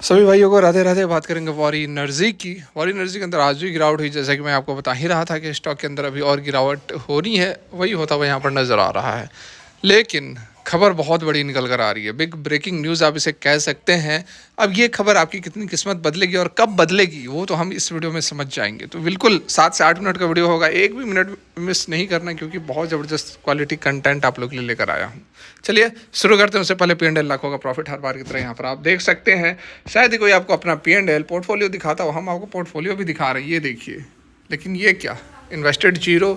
सभी भाइयों को राधे राधे। बात करेंगे वॉरी एनर्जी की। वॉरी एनर्जी के अंदर आज भी गिरावट हुई, जैसा कि मैं आपको बता ही रहा था कि स्टॉक के अंदर अभी और गिरावट होनी है, वही होता हुआ यहाँ पर नज़र आ रहा है। लेकिन खबर बहुत बड़ी निकल कर आ रही है, बिग ब्रेकिंग न्यूज़ आप इसे कह सकते हैं। अब ये खबर आपकी कितनी किस्मत बदलेगी और कब बदलेगी वो तो हम इस वीडियो में समझ जाएंगे। तो बिल्कुल 7 से 8 मिनट का वीडियो होगा, एक भी मिनट मिस नहीं करना, क्योंकि बहुत ज़बरदस्त क्वालिटी कंटेंट आप लोग के लिए लेकर आया हूँ। चलिए शुरू करते हैं। उससे पहले P&L लाखों का प्रॉफिट हर बार की तरह यहाँ पर आप देख सकते हैं। शायद ही कोई आपको अपना P&L पोर्टफोलियो दिखाता हो, हम आपको पोर्टफोलियो भी दिखा रहे हैं, ये देखिए। लेकिन ये क्या, इन्वेस्टेड जीरो,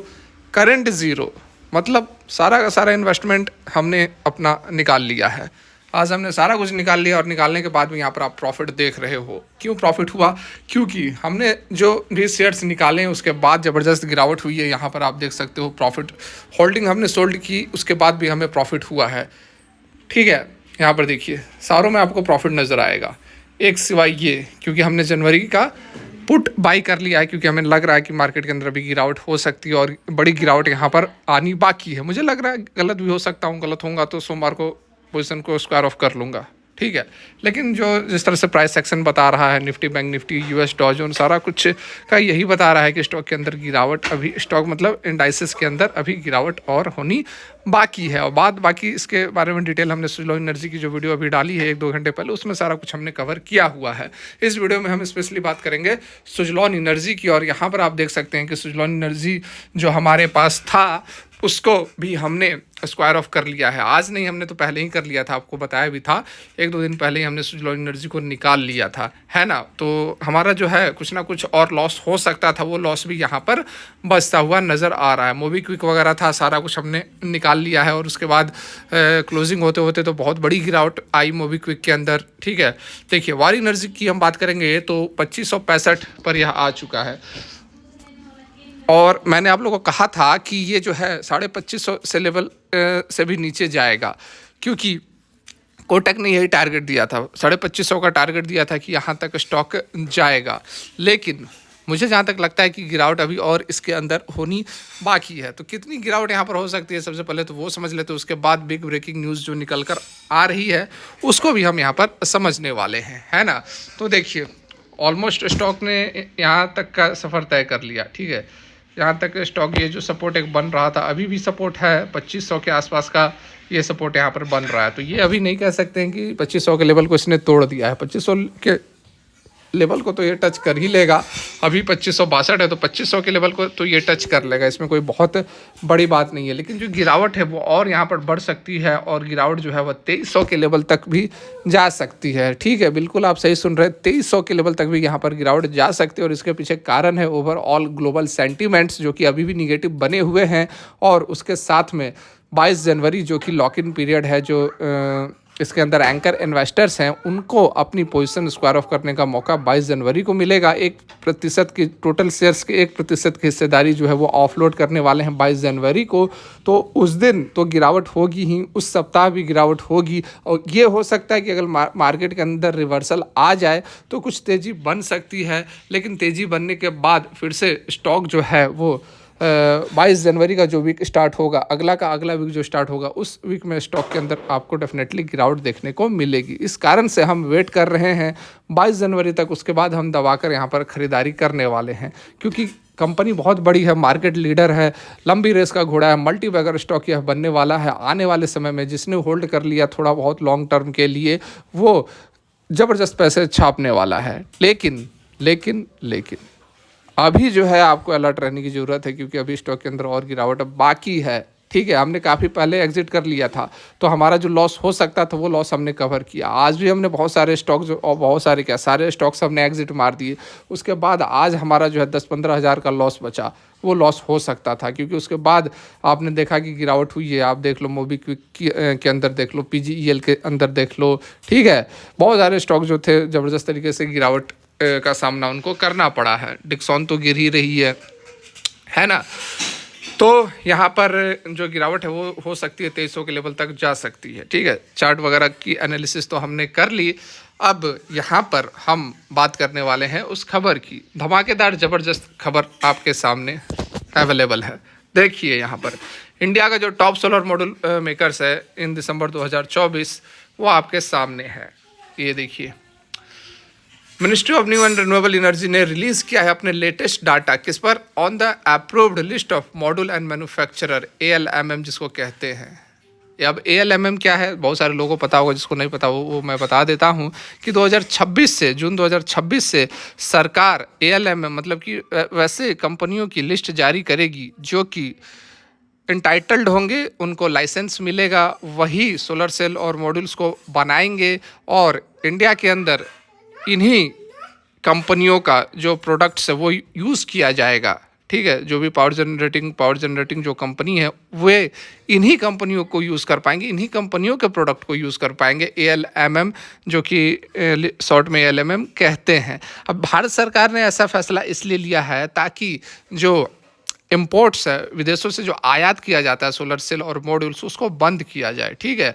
करंट ज़ीरो, मतलब सारा का सारा इन्वेस्टमेंट हमने अपना निकाल लिया है। आज हमने सारा कुछ निकाल लिया और निकालने के बाद भी यहाँ पर आप प्रॉफिट देख रहे हो। क्यों प्रॉफिट हुआ? क्योंकि हमने जो भी शेयर्स निकाले हैं उसके बाद ज़बरदस्त गिरावट हुई है। यहाँ पर आप देख सकते हो प्रॉफिट होल्डिंग हमने सोल्ड की, उसके बाद भी हमें प्रॉफिट हुआ है। ठीक है, यहाँ पर देखिए सारों में आपको प्रॉफिट नज़र आएगा, एक सिवाय ये, क्योंकि हमने जनवरी का पुट बाई कर लिया है, क्योंकि हमें लग रहा है कि मार्केट के अंदर अभी गिरावट हो सकती है और बड़ी गिरावट यहाँ पर आनी बाकी है। मुझे लग रहा है गलत भी हो सकता हूँ, गलत होऊंगा तो सोमवार को पोजीशन को स्क्वायर ऑफ कर लूँगा, ठीक है। लेकिन जो जिस तरह से प्राइस सेक्शन बता रहा है, निफ्टी बैंक निफ्टी यूएस डॉ जोन सारा कुछ का यही बता रहा है कि स्टॉक के अंदर गिरावट, अभी स्टॉक मतलब इंडाइसिस के अंदर अभी गिरावट और होनी बाकी है। और बाकी इसके बारे में डिटेल हमने सुजलॉन एनर्जी की जो वीडियो अभी डाली है 1-2 घंटे पहले, उसमें सारा कुछ हमने कवर किया हुआ है। इस वीडियो में हम स्पेशली बात करेंगे सुजलॉन एनर्जी की। और यहाँ पर आप देख सकते हैं कि सुजलॉन एनर्जी जो हमारे पास था उसको भी हमने स्क्वायर ऑफ कर लिया है। आज नहीं, हमने तो पहले ही कर लिया था, आपको बताया भी था, 1-2 दिन पहले ही हमने सुजलॉन एनर्जी को निकाल लिया था, है ना। तो हमारा जो है कुछ ना कुछ और लॉस हो सकता था, वो लॉस भी यहाँ पर बचता हुआ नज़र आ रहा है। मोबीक्विक वगैरह था, सारा कुछ हमने निकाल लिया है और उसके बाद क्लोजिंग होते होते तो बहुत बड़ी गिरावट आई मोबीक्विक के अंदर, ठीक है। देखिए वारी एनर्जी की हम बात करेंगे तो 2565 पर यह आ चुका है। और मैंने आप लोगों को कहा था कि ये जो है 2550 से लेवल से भी नीचे जाएगा, क्योंकि कोटक ने यही टारगेट दिया था, 2550 का टारगेट दिया था कि यहाँ तक स्टॉक जाएगा। लेकिन मुझे जहाँ तक लगता है कि गिरावट अभी और इसके अंदर होनी बाकी है। तो कितनी गिरावट यहाँ पर हो सकती है, सबसे पहले तो वो समझ लेते हैं, उसके बाद बिग ब्रेकिंग न्यूज़ जो निकल कर आ रही है उसको भी हम यहाँ पर समझने वाले हैं, है ना। तो देखिए ऑलमोस्ट स्टॉक ने यहाँ तक का सफ़र तय कर लिया, ठीक है। यहाँ तक स्टॉक ये जो सपोर्ट एक बन रहा था, अभी भी सपोर्ट है 2500 के आसपास का, ये सपोर्ट यहाँ पर बन रहा है। तो ये अभी नहीं कह सकते हैं कि 2500 के लेवल को इसने तोड़ दिया है। 2500 के लेवल को तो ये टच कर ही लेगा। अभी 2562 है तो 2500 के लेवल को तो ये टच कर लेगा, इसमें कोई बहुत बड़ी बात नहीं है। लेकिन जो गिरावट है वो और यहाँ पर बढ़ सकती है, और गिरावट जो है वह 2300 के लेवल तक भी जा सकती है, ठीक है। बिल्कुल आप सही सुन रहे हैं, 2300 के लेवल तक भी यहाँ पर गिरावट जा सकती है। और इसके पीछे कारण है ओवरऑल ग्लोबल सेंटीमेंट्स जो कि अभी भी निगेटिव बने हुए हैं। और उसके साथ में 22 जनवरी जो कि लॉक इन पीरियड है, जो इसके अंदर एंकर इन्वेस्टर्स हैं उनको अपनी पोजीशन स्क्वायर ऑफ करने का मौका 22 जनवरी को मिलेगा। 1% की टोटल शेयर्स की 1% की हिस्सेदारी जो है वो ऑफलोड करने वाले हैं 22 जनवरी को। तो उस दिन तो गिरावट होगी ही, उस सप्ताह भी गिरावट होगी। और ये हो सकता है कि अगर मार्केट के अंदर रिवर्सल आ जाए तो कुछ तेज़ी बन सकती है। लेकिन तेज़ी बनने के बाद फिर से स्टॉक जो है वो 22 जनवरी का जो वीक स्टार्ट होगा, अगला वीक जो स्टार्ट होगा, उस वीक में स्टॉक के अंदर आपको डेफिनेटली गिरावट देखने को मिलेगी। इस कारण से हम वेट कर रहे हैं 22 जनवरी तक, उसके बाद हम दबाकर यहाँ पर ख़रीदारी करने वाले हैं। क्योंकि कंपनी बहुत बड़ी है, मार्केट लीडर है, लंबी रेस का घोड़ा है, मल्टी बैगर स्टॉक यह बनने वाला है। आने वाले समय में जिसने होल्ड कर लिया थोड़ा बहुत लॉन्ग टर्म के लिए, वो ज़बरदस्त पैसे छापने वाला है। लेकिन अभी जो है आपको अलर्ट रहने की ज़रूरत है, क्योंकि अभी स्टॉक के अंदर और गिरावट बाकी है, ठीक है। हमने काफ़ी पहले एग्जिट कर लिया था, तो हमारा जो लॉस हो सकता था वो लॉस हमने कवर किया। आज भी हमने बहुत सारे स्टॉक सारे स्टॉक्स हमने एग्जिट मार दिए। उसके बाद आज हमारा जो है 10-15 हज़ार का लॉस बचा, वो लॉस हो सकता था, क्योंकि उसके बाद आपने देखा कि गिरावट हुई है। आप देख लो मोबीक्विक के अंदर देख लो, PGEL के अंदर देख लो, ठीक है। बहुत सारे स्टॉक जो थे ज़बरदस्त तरीके से गिरावट का सामना उनको करना पड़ा है। डिक्सॉन तो गिर ही रही है ना। तो यहाँ पर जो गिरावट है वो हो सकती है 2300 के लेवल तक जा सकती है, ठीक है। चार्ट वगैरह की एनालिसिस तो हमने कर ली। अब यहाँ पर हम बात करने वाले हैं उस खबर की, धमाकेदार ज़बरदस्त खबर आपके सामने अवेलेबल है। देखिए यहाँ पर इंडिया का जो टॉप सोलर मॉड्यूल मेकर्स है इन दिसंबर 2024 वो आपके सामने है। ये देखिए ministry of new and renewable energy ने रिलीज किया है अपने लेटेस्ट डाटा, किस पर? On the approved list of module and manufacturer, ALMM जिसको कहते हैं। अब ALMM क्या है, बहुत सारे लोगों को पता होगा, जिसको नहीं पता वो मैं बता देता हूँ कि 2026 से, जून 2026 से सरकार ALMM मतलब कि वैसे कंपनियों की लिस्ट जारी करेगी जो कि इंटाइटल्ड होंगे, उनको लाइसेंस मिलेगा, वही सोलर सेल और मॉड्यूल्स को बनाएंगे और इंडिया के अंदर इन्हीं कंपनियों का जो प्रोडक्ट्स है वो यूज़ किया जाएगा। ठीक है, जो भी पावर जनरेटिंग जो कंपनी है वे इन्हीं कंपनियों को यूज़ कर पाएंगे, इन्हीं कंपनियों के प्रोडक्ट को यूज़ कर पाएंगे, ALMM जो कि शॉर्ट में ALMM कहते हैं। अब भारत सरकार ने ऐसा फैसला इसलिए लिया है ताकि जो इम्पोर्ट्स है, विदेशों से जो आयात किया जाता है सोलर सेल और मॉड्यूल्स, उसको बंद किया जाए। ठीक है,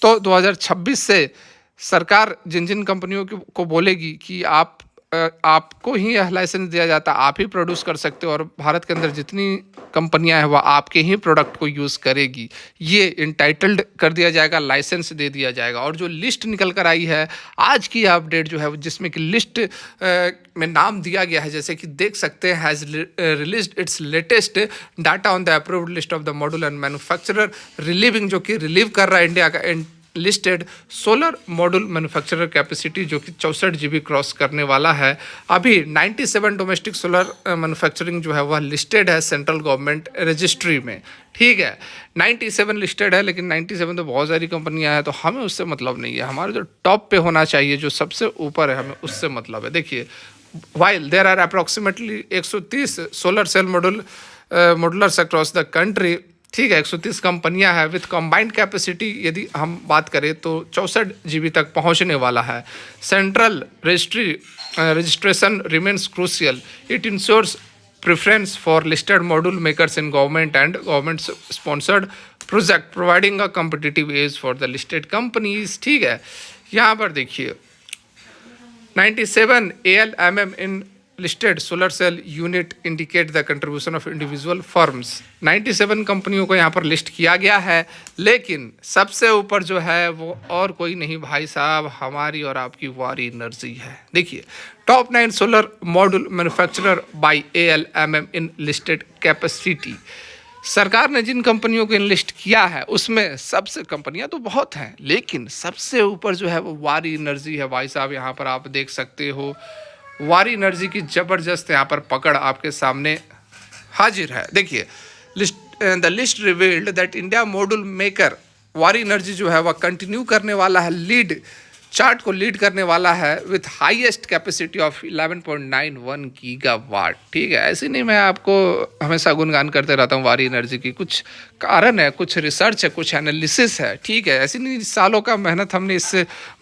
तो 2026 से सरकार जिन जिन कंपनियों को बोलेगी कि आपको ही यह लाइसेंस दिया जाता, आप ही प्रोड्यूस कर सकते हो और भारत के अंदर जितनी कंपनियां हैं वह आपके ही प्रोडक्ट को यूज़ करेगी, ये इंटाइटल्ड कर दिया जाएगा, लाइसेंस दे दिया जाएगा। और जो लिस्ट निकल कर आई है आज की अपडेट जो है, जिसमें कि लिस्ट में नाम दिया गया है, जैसे कि देख सकते हैं, has released it's latest data on the approved list of the module and manufacturer relieving, जो कि रिलीव कर रहा है इंडिया का listed solar module manufacturer capacity, जो कि 64 GB क्रॉस करने वाला है। अभी 97 डोमेस्टिक सोलर मैन्युफैक्चरिंग जो है वह लिस्टेड है सेंट्रल गवर्नमेंट रजिस्ट्री में। ठीक है, 97 लिस्टेड है, लेकिन 97 तो बहुत सारी कंपनियां हैं, तो हमें उससे मतलब नहीं है। हमारे जो टॉप पे होना चाहिए, जो सबसे ऊपर है, हमें उससे मतलब है। देखिए, while there are approximately 130 solar cell modulars across the country, ठीक है, 130 कंपनियां हैं विथ कंबाइंड कैपेसिटी यदि हम बात करें तो 64 GB तक पहुंचने वाला है। Central registration remains crucial, it ensures preference for listed module makers in government and government sponsored project providing a competitive edge for the listed companies. ठीक है, यहाँ पर देखिए 97 ALMM in listed solar cell unit indicate the contribution of individual firms। 97 कंपनियों को यहाँ पर list किया गया है, लेकिन सबसे ऊपर जो है वो और कोई नहीं भाई साहब, हमारी और आपकी वारी एनर्जी है। देखिए, top 9 solar module manufacturer by ALMM in listed capacity. सरकार ने जिन कंपनियों को इनलिस्ट किया है उसमें सबसे कंपनियां तो बहुत हैं, लेकिन सबसे ऊपर जो है वो वारी एनर्जी है भाई साहब। यहाँ पर आप देख सकते हो वारी एनर्जी की ज़बरदस्त यहाँ पर पकड़ आपके सामने हाजिर है। देखिए, the list revealed that India module maker वारी एनर्जी जो है वह कंटिन्यू करने वाला है, चार्ट को लीड करने वाला है with highest capacity of 11.91 gigawatt. ठीक है, ऐसे नहीं मैं आपको हमेशा गुणगान करते रहता हूँ वारी एनर्जी की, कुछ कारण है, कुछ रिसर्च है, कुछ एनालिसिस है। ठीक है, ऐसी नहीं सालों का मेहनत हमने इस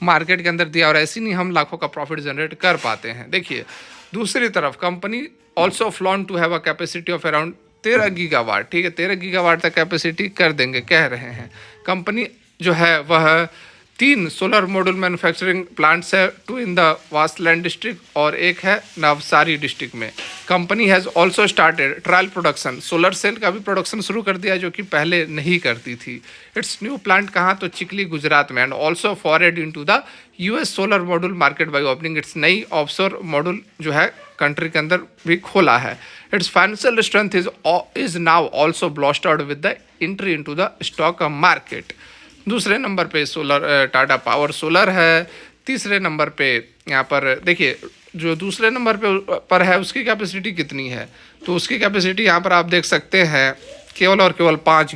मार्केट के अंदर दिया और ऐसी नहीं हम लाखों का प्रॉफिट जनरेट कर पाते हैं। देखिए, दूसरी तरफ company also plans to have a capacity of around 13 gigawatt. ठीक है, 13 गीगावाट तक कैपेसिटी कर देंगे कह रहे हैं। कंपनी जो है वह 3 सोलर मॉड्यूल मैन्युफैक्चरिंग प्लांट्स है, 2 इन द वास्टलैंड डिस्ट्रिक्ट और एक है नवसारी डिस्ट्रिक्ट में। Company has also started trial production, solar cell का भी प्रोडक्शन शुरू कर दिया जो कि पहले नहीं करती थी। इट्स न्यू प्लांट कहाँ, तो चिकली गुजरात में। And also forward into the US solar module market by opening its नई ऑफशोर मॉड्यूल जो है कंट्री के अंदर भी खोला है। Its financial strength is now also bolstered with the entry into the stock market. दूसरे नंबर पे सोलर टाटा पावर सोलर है। तीसरे नंबर पे यहाँ पर देखिए, जो दूसरे नंबर पर है उसकी कैपेसिटी कितनी है, तो उसकी कैपेसिटी यहाँ पर आप देख सकते हैं केवल और केवल 5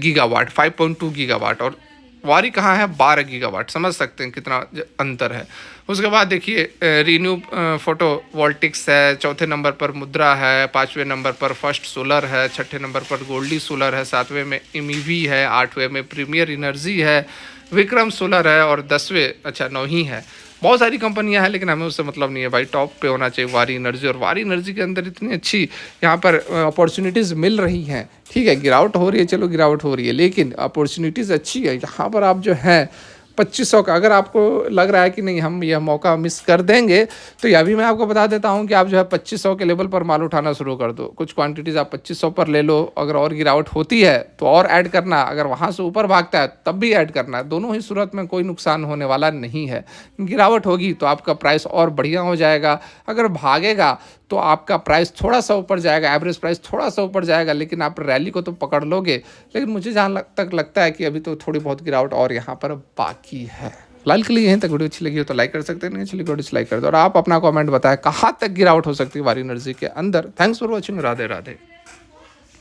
गीगावाट, 5.2 गीगावाट। और वारी कहाँ है, 12 गीगावाट। समझ सकते हैं कितना अंतर है। उसके बाद देखिए रीन्यू फोटोवोल्टिक्स है, चौथे नंबर पर मुद्रा है, 5वें नंबर पर फर्स्ट सोलर है, 6ठे नंबर पर गोल्डी सोलर है, 7वें में MEV है, 8वें में प्रीमियर एनर्जी है, विक्रम सोलर है और 9वीं है। बहुत सारी कंपनियां हैं, लेकिन हमें उससे मतलब नहीं है भाई, टॉप पे होना चाहिए वारी एनर्जी। और वारी एनर्जी के अंदर इतनी अच्छी यहाँ पर अपॉर्चुनिटीज़ मिल रही हैं। ठीक है, गिरावट हो रही है, चलो गिरावट हो रही है, लेकिन अपॉर्चुनिटीज़ अच्छी है। यहाँ पर आप जो है 2500 का। अगर आपको लग रहा है कि नहीं हम यह मौका मिस कर देंगे, तो यह भी मैं आपको बता देता हूं कि आप जो है 2500 के लेवल पर माल उठाना शुरू कर दो। कुछ क्वांटिटीज़ आप 2500 पर ले लो, अगर और गिरावट होती है तो और ऐड करना, अगर वहां से ऊपर भागता है तब भी ऐड करना। दोनों ही सूरत में कोई नुकसान होने वाला नहीं है। गिरावट होगी तो आपका प्राइस और बढ़िया हो जाएगा, अगर भागेगा तो आपका प्राइस थोड़ा सा ऊपर जाएगा, एवरेज प्राइस थोड़ा सा ऊपर जाएगा, लेकिन आप रैली को तो पकड़ लोगे। लेकिन मुझे जहाँ तक लगता है कि अभी तो थोड़ी बहुत गिरावट और यहाँ पर बाकी है। फिलहाल के लिए यहीं तक। वीडियो अच्छी लगी हो तो लाइक कर सकते हैं, नहीं अच्छी लगी हो डिसलाइक कर दो। और आप अपना कमेंट बताएं कहाँ तक गिरावट हो सकती है वारी एनर्जी के अंदर। Thanks for watching. Radhe Radhe.